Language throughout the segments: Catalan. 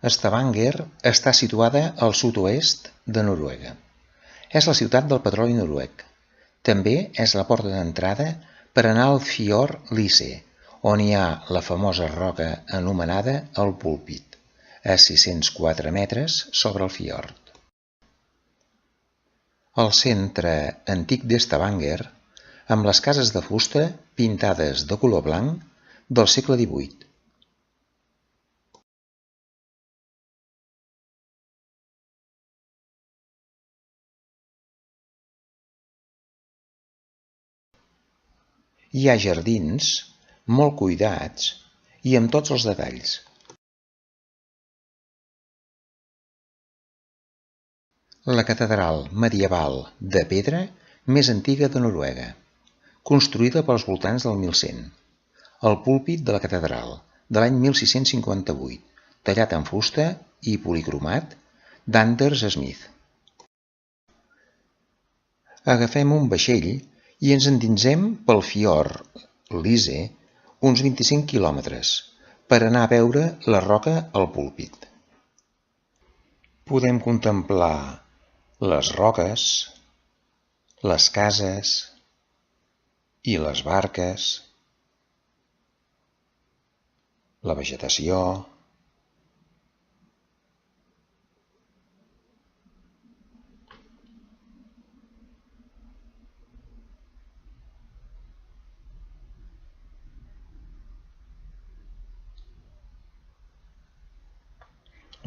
Stavanger està situada al sud-oest de Noruega. És la ciutat del petroli noruec. També és la porta d'entrada per anar al fiord Lyse, on hi ha la famosa roca anomenada el Púlpit, a 604 metres sobre el fiord. El centre antic d'Stavanger, amb les cases de fusta pintades de color blanc del segle XVIII. Hi ha jardins molt cuidats i amb tots els detalls. La catedral medieval de pedra més antiga de Noruega, construïda pels voltants del 1100. El púlpit de la catedral, de l'any 1658, tallat en fusta i policromat d'Anders Smith. Agafem un vaixell i ens endinsem pel fiord Lyse uns 25 quilòmetres per anar a veure la roca al Púlpit. Podem contemplar les roques, les cases i les barques, la vegetació.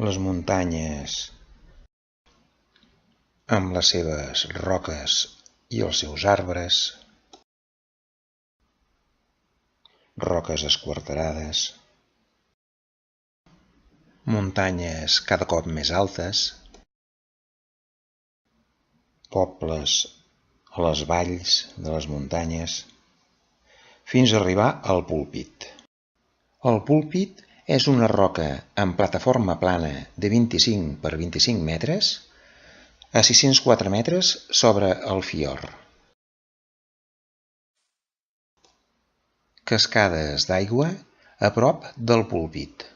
Les muntanyes amb les seves roques i els seus arbres, roques esquarterades, muntanyes cada cop més altes, pobles a les valls de les muntanyes, fins a arribar al Púlpit. El Púlpit és una roca amb plataforma plana de 25 per 25 metres a 604 metres sobre el fiord. Cascades d'aigua a prop del Púlpit.